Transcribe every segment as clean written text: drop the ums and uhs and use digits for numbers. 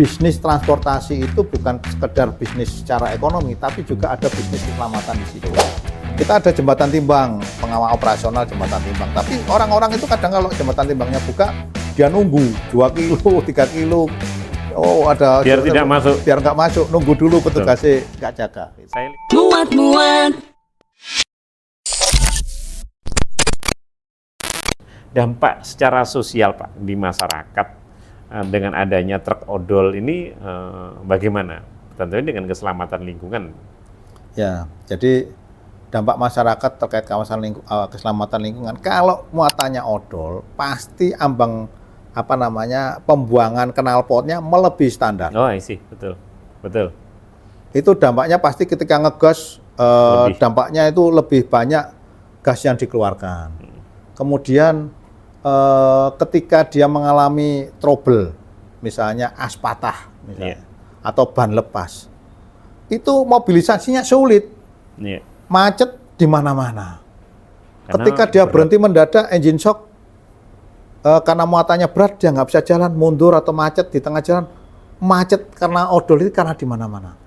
bisnis transportasi itu bukan sekedar bisnis secara ekonomi, tapi juga ada bisnis keselamatan di situ. Kita ada jembatan timbang, pengawal operasional jembatan timbang. Tapi orang-orang itu kadang kalau jembatan timbangnya buka, dia nunggu 2 kilo, 3 kilo. Oh, ada biar tidak masuk. Biar nggak masuk, nunggu dulu petugasnya nggak jaga. Dampak secara sosial Pak di masyarakat dengan adanya truk odol ini bagaimana? Tentunya dengan keselamatan lingkungan. Ya, jadi dampak masyarakat terkait kawasan keselamatan lingkungan, kalau muatannya odol, pasti ambang pembuangan knalpotnya melebihi standar. Oh, sih, betul, betul. Itu dampaknya pasti ketika ngegas, dampaknya itu lebih banyak gas yang dikeluarkan. Kemudian ketika dia mengalami trouble, misalnya as patah, misalnya, atau ban lepas, itu mobilisasinya sulit. Macet di mana-mana. Ketika dia berhenti mendadak, engine shock, karena muatannya berat, dia nggak bisa jalan, mundur atau macet di tengah jalan. Macet karena odol itu karena di mana-mana.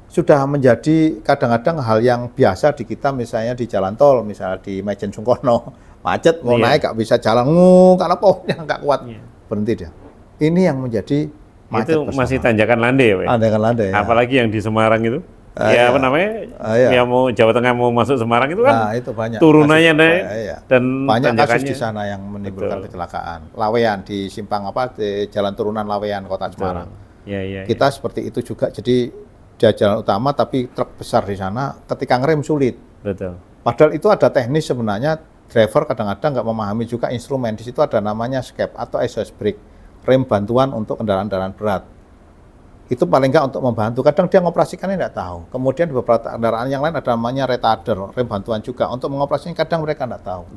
Sudah menjadi kadang-kadang hal yang biasa di kita, misalnya di jalan tol, misalnya di Majen Sungkono, macet, mau naik nggak bisa jalan, karena pohonnya nggak kuat, berhenti dia. Ini yang menjadi macet itu bersama. Masih tanjakan landai ya Pak? Tanjakan landai, ya. Apalagi yang di Semarang itu. Apa namanya? Yang mau Jawa Tengah mau masuk Semarang itu kan itu banyak turunannya naik dan banyak kasus di sana yang menimbulkan kecelakaan. Lawean di simpang di jalan turunan Lawean Kota Semarang. Kita seperti itu juga, jadi dia jalan utama tapi truk besar di sana, ketika ngerem sulit. Betul. Padahal itu ada teknis sebenarnya, driver kadang-kadang nggak memahami juga instrumen. Di situ ada namanya skep atau exhaust brake, rem bantuan untuk kendaraan-kendaraan berat. Itu paling nggak untuk membantu. Kadang dia mengoperasikannya nggak tahu. Kemudian di beberapa kendaraan yang lain ada namanya retarder, rem bantuan juga untuk mengoperasikannya. Kadang mereka nggak tahu.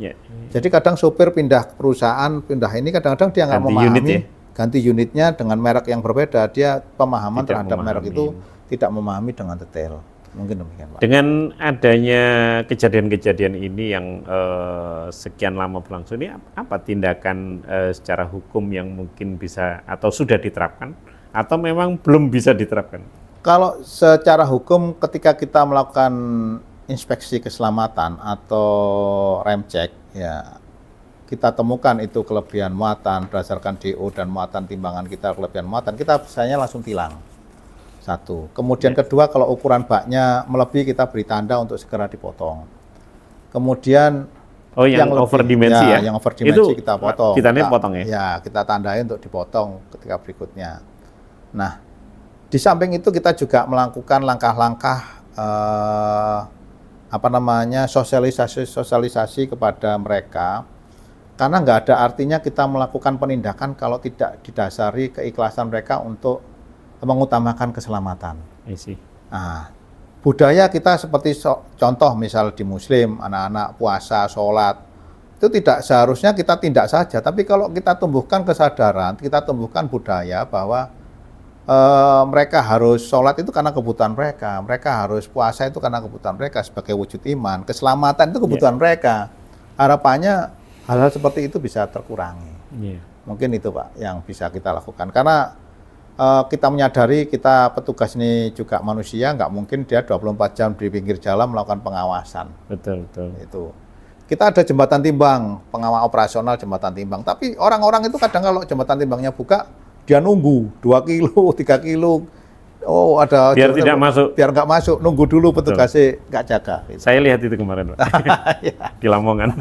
Jadi kadang sopir pindah perusahaan, pindah ini kadang-kadang dia nggak memahami. Ganti unitnya dengan merek yang berbeda. Dia pemahaman terhadap merek itu tidak memahami dengan detail. Mungkin demikian Pak. Dengan adanya kejadian-kejadian ini yang sekian lama berlangsung, ini apa tindakan secara hukum yang mungkin bisa atau sudah diterapkan? Atau memang belum bisa diterapkan? Kalau secara hukum ketika kita melakukan inspeksi keselamatan atau rem cek, ya kita temukan itu kelebihan muatan berdasarkan DO dan muatan timbangan kita kelebihan muatan, kita biasanya langsung tilang. Satu. Kemudian kedua, kalau ukuran baknya melebihi kita beri tanda untuk segera dipotong. Kemudian yang over dimensi ya? Yang over dimensi kita potong. Kita potong ya? Ya, kita tandai untuk dipotong ketika berikutnya. Nah, di samping itu kita juga melakukan langkah-langkah sosialisasi kepada mereka, karena nggak ada artinya kita melakukan penindakan kalau tidak didasari keikhlasan mereka untuk mengutamakan keselamatan. Nah, budaya kita seperti contoh misal di Muslim, anak-anak puasa, sholat, itu tidak seharusnya kita tindak saja, tapi kalau kita tumbuhkan kesadaran, kita tumbuhkan budaya bahwa mereka harus sholat itu karena kebutuhan mereka harus puasa itu karena kebutuhan mereka sebagai wujud iman, keselamatan itu kebutuhan mereka. Harapannya hal-hal seperti itu bisa terkurangi. Mungkin itu Pak yang bisa kita lakukan, karena kita menyadari kita petugas ini juga manusia, nggak mungkin dia 24 jam di pinggir jalan melakukan pengawasan. Betul. Itu. Kita ada jembatan timbang, pengawal operasional jembatan timbang, tapi orang-orang itu kadang kalau jembatan timbangnya buka, dia nunggu 2 kilo, 3 kilo. Oh, ada biar tidak masuk. Biar nggak masuk, nunggu dulu petugasnya nggak jaga. Gitu. Saya lihat itu kemarin, Pak. Di Lamongan.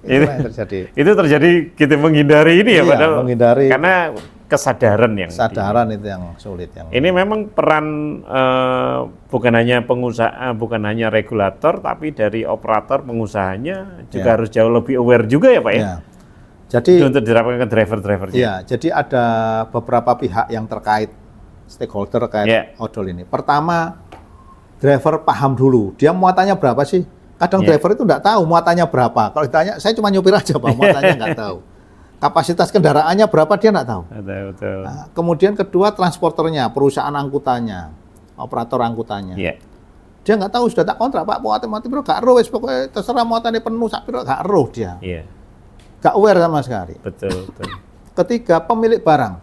Itu yang terjadi. Itu terjadi kita menghindari ini ya, padahal menghindari. Karena kesadaran itu yang sulit. Ini memang peran bukan hanya pengusaha, bukan hanya regulator, tapi dari operator pengusahanya juga harus jauh lebih aware juga ya Pak ya. Jadi untuk diterapkan ke driver-drivernya. Iya, jadi ada beberapa pihak yang terkait, stakeholder terkait odol ini. Pertama, driver paham dulu, dia muatannya berapa sih? Kadang driver itu nggak tahu muatannya berapa. Kalau ditanya, saya cuma nyupir aja Pak, muatannya nggak tahu. Kapasitas kendaraannya berapa, dia nggak tahu. Betul. Nah, kemudian kedua, transporternya, perusahaan angkutannya, operator angkutannya. Dia nggak tahu, sudah tak kontrak, Pak, muatan biro, nggak roh, pokoknya terserah muatannya penuh, nggak roh dia. Nggak aware sama sekali. Betul. Ketiga, pemilik barang.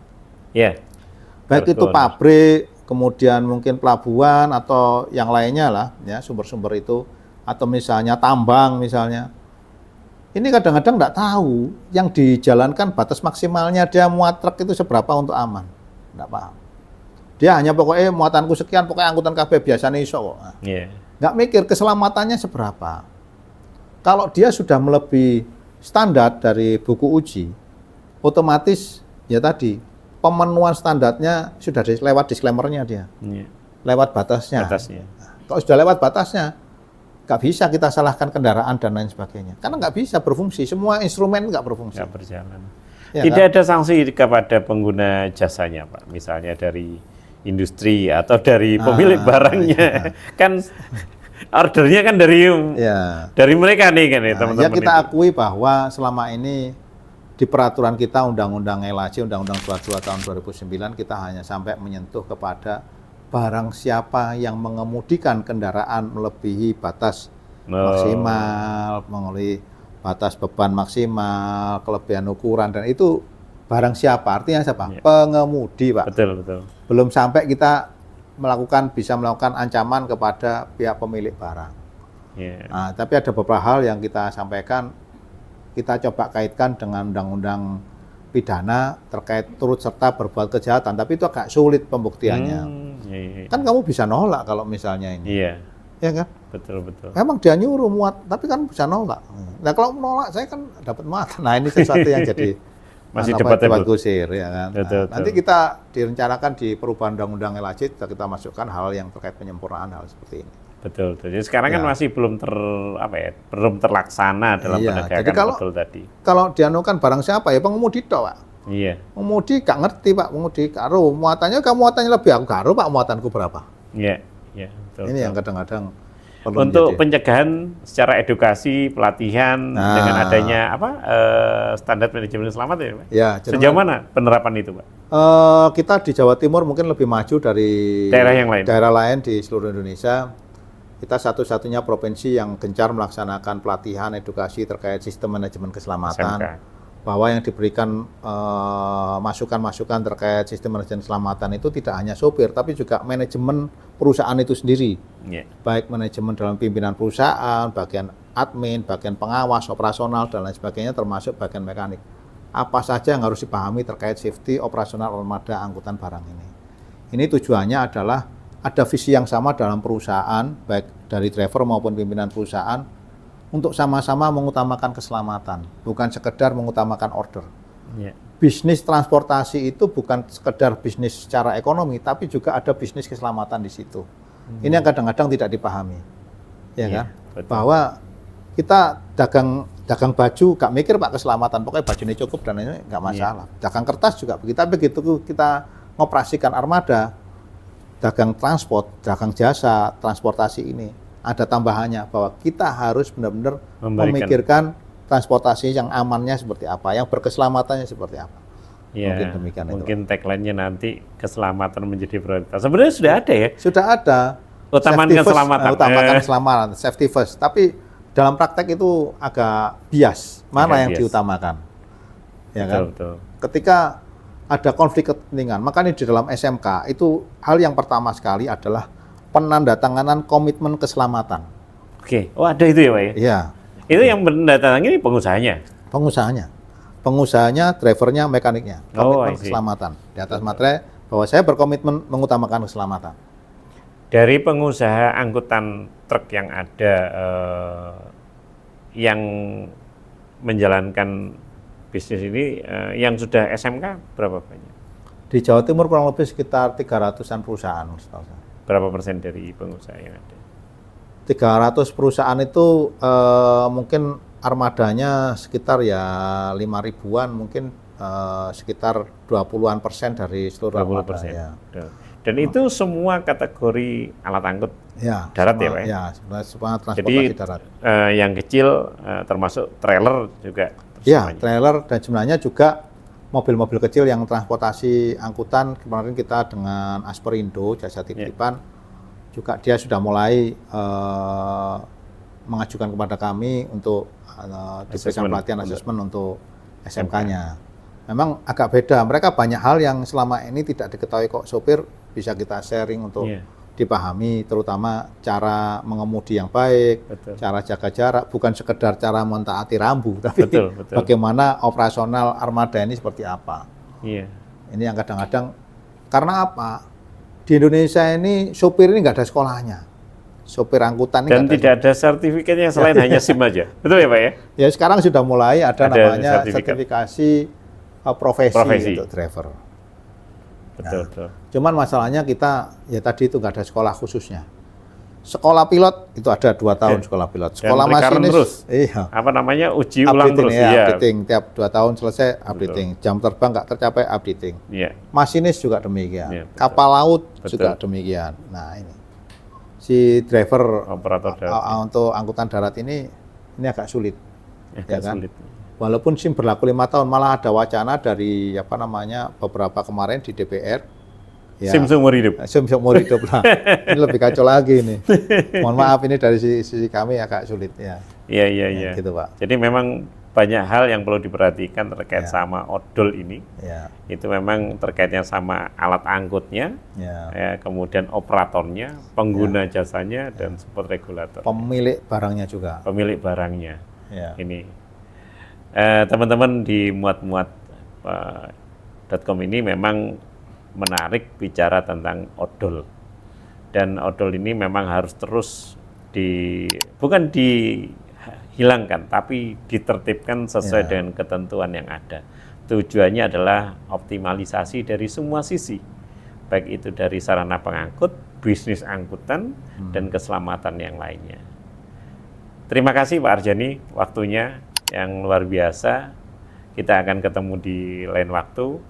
Baik itu pabrik, kemudian mungkin pelabuhan atau yang lainnya lah, ya sumber-sumber itu, atau misalnya tambang misalnya. Ini kadang-kadang nggak tahu yang dijalankan batas maksimalnya dia muat truk itu seberapa untuk aman, nggak paham. Dia hanya pokoknya muatanku sekian, pokoknya angkutan kabeh biasanya iso kok. Nah, nggak mikir keselamatannya seberapa. Kalau dia sudah melebihi standar dari buku uji, otomatis ya tadi pemenuhan standarnya sudah lewat disclaimer-nya dia, lewat batasnya. Nah, kalau sudah lewat batasnya, nggak bisa kita salahkan kendaraan dan lain sebagainya. Karena nggak bisa berfungsi, semua instrumen nggak berfungsi. Nggak berjalan. Ya, tidak ada sanksi kepada pengguna jasanya, Pak. Misalnya dari industri atau dari pemilik barangnya. Kan ordernya kan dari mereka nih kan ya, teman-teman. Ya kita akui bahwa selama ini di peraturan kita Undang-Undang LHJ, Undang-Undang 22 tahun 2009, kita hanya sampai menyentuh kepada barang siapa yang mengemudikan kendaraan melebihi batas maksimal, melebihi batas beban maksimal, kelebihan ukuran, dan itu barang siapa, artinya siapa? Ya. Pengemudi, Pak. Betul. Belum sampai kita bisa melakukan ancaman kepada pihak pemilik barang. Yeah. Nah, tapi ada beberapa hal yang kita sampaikan, kita coba kaitkan dengan undang-undang pidana terkait turut serta berbuat kejahatan, tapi itu agak sulit pembuktiannya. Kan kamu bisa nolak kalau misalnya ini. Iya. Ya kan? Betul. Memang dia nyuruh muat, tapi kan bisa nolak. Nah, kalau menolak saya kan dapat muatan. Nah, ini sesuatu yang jadi masih debat kusir ya kan. Betul. Nanti kita direncanakan di perubahan undang-undang LHJ kita masukkan hal yang terkait penyempurnaan hal seperti ini. Betul. Jadi sekarang kan masih belum belum terlaksana dalam penegakan. Jadi betul tadi. Kalau dianukan barang siapa ya pengemudi tok, Pak. Iya. Pengemudi gak ngerti, Pak, pengemudi karo muatannya muatannya lebih aku karo, Pak, muatanku berapa. Iya, betul. Ini yang kadang-kadang untuk pencegahan secara edukasi, pelatihan dengan adanya standar manajemen selamat ya, Pak? Ya, sejauh mana penerapan itu, Pak? Kita di Jawa Timur mungkin lebih maju dari daerah lain di seluruh Indonesia. Kita satu-satunya provinsi yang gencar melaksanakan pelatihan edukasi terkait sistem manajemen keselamatan. SMK. Bahwa yang diberikan masukan-masukan terkait sistem manajemen keselamatan itu tidak hanya sopir, tapi juga manajemen perusahaan itu sendiri. Baik manajemen dalam pimpinan perusahaan, bagian admin, bagian pengawas, operasional, dan lain sebagainya, termasuk bagian mekanik. Apa saja yang harus dipahami terkait safety operasional armada angkutan barang ini. Ini tujuannya adalah ada visi yang sama dalam perusahaan, baik dari driver maupun pimpinan perusahaan, untuk sama-sama mengutamakan keselamatan, bukan sekedar mengutamakan order. Bisnis transportasi itu bukan sekedar bisnis secara ekonomi, tapi juga ada bisnis keselamatan di situ. Ini yang kadang-kadang tidak dipahami, ya kan? Betul. Bahwa kita dagang baju, gak mikir Pak keselamatan, pokoknya bajunya cukup dan ini nggak masalah. Dagang kertas juga begitu, tapi begitu kita ngoperasikan armada, dagang transport, dagang jasa, transportasi ini, ada tambahannya bahwa kita harus benar-benar memikirkan transportasi yang amannya seperti apa, yang berkeselamatannya seperti apa. Ya, mungkin demikian. Mungkin tagline-nya nanti keselamatan menjadi prioritas. Sebenarnya sudah ada ya? Sudah ada. Utamakan keselamatan. Utamakan keselamatan, safety first. Tapi dalam praktek itu agak bias. Mana yang diutamakan? Ya kan? Betul. Ketika ada konflik kepentingan, makanya di dalam SMK itu hal yang pertama sekali adalah penandatanganan komitmen keselamatan. Oke, ada itu ya Pak ya? Iya. Itu yang menandatangani pengusahanya? Pengusahanya, drivernya, mekaniknya. Komitmen keselamatan. Di atas materai bahwa saya berkomitmen mengutamakan keselamatan. Dari pengusaha angkutan truk yang ada, yang menjalankan bisnis ini, yang sudah SMK berapa banyak? Di Jawa Timur kurang lebih sekitar 300-an perusahaan. Berapa persen dari pengusaha yang ada? 300 perusahaan itu mungkin armadanya sekitar ya 5.000-an, mungkin sekitar 20-an% dari seluruh armada. Ya. Dan itu semua kategori alat angkut darat ya Pak? Ya, semua transportasi darat. Yang kecil termasuk trailer juga? Ya, trailer dan jumlahnya juga mobil-mobil kecil yang transportasi angkutan. Kemarin kita dengan Asperindo, jasa titipan, juga dia sudah mulai mengajukan kepada kami untuk diberikan pelatihan asesmen untuk SMK-nya. memang agak beda. Mereka banyak hal yang selama ini tidak diketahui kok sopir, bisa kita sharing untuk dipahami, terutama cara mengemudi yang baik, cara jaga jarak, bukan sekedar cara mentaati rambu, tapi bagaimana operasional armada ini seperti apa. Ini yang kadang-kadang, karena apa? Di Indonesia ini sopir ini nggak ada sekolahnya. Sopir angkutan ini dan tidak ada sertifikatnya selain hanya SIM aja, betul ya Pak ya? Ya sekarang sudah mulai ada namanya sertifikasi profesi untuk driver. Betul. Cuman masalahnya kita ya tadi itu nggak ada sekolah khususnya. Sekolah pilot itu ada 2 tahun sekolah pilot. Sekolah masinis terus. Iya. Apa namanya uji ulang terus ya. Updating tiap 2 tahun selesai updating. Jam terbang nggak tercapai updating. Masinis juga demikian. Kapal laut juga demikian. Nah ini si driver operator darat untuk angkutan darat ini agak sulit. Ya kan? Sulit. Walaupun SIM berlaku 5 tahun, malah ada wacana dari beberapa kemarin di DPR. Ya, SIM seumur hidup. SIM seumur hidup lah. Ini lebih kacau lagi ini. Mohon maaf ini dari sisi kami agak sulit ya. Iya. Gitu Pak. Jadi memang banyak hal yang perlu diperhatikan terkait sama odol ini. Itu memang terkaitnya sama alat angkutnya, kemudian operatornya, pengguna jasanya, dan support regulator. Pemilik barangnya juga. Pemilik barangnya. Ini teman-teman di muat-muat.com ini memang menarik bicara tentang odol. Dan odol ini memang harus terus bukan dihilangkan, tapi ditertibkan sesuai dengan ketentuan yang ada. Tujuannya adalah optimalisasi dari semua sisi, baik itu dari sarana pengangkut, bisnis angkutan, dan keselamatan yang lainnya. Terima kasih Pak Arjani, waktunya yang luar biasa. Kita akan ketemu di lain waktu.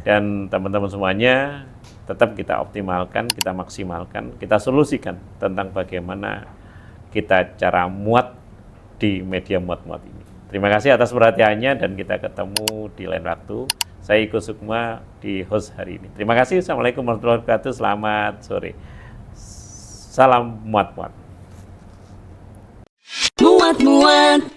Dan teman-teman semuanya, tetap kita optimalkan, kita maksimalkan, kita solusikan tentang bagaimana kita cara muat di media muat-muat ini. Terima kasih atas perhatiannya dan kita ketemu di lain waktu. Saya Iko Sukma di host hari ini. Terima kasih. Assalamualaikum warahmatullahi wabarakatuh. Selamat sore. Salam muat-muat. Muat-muat.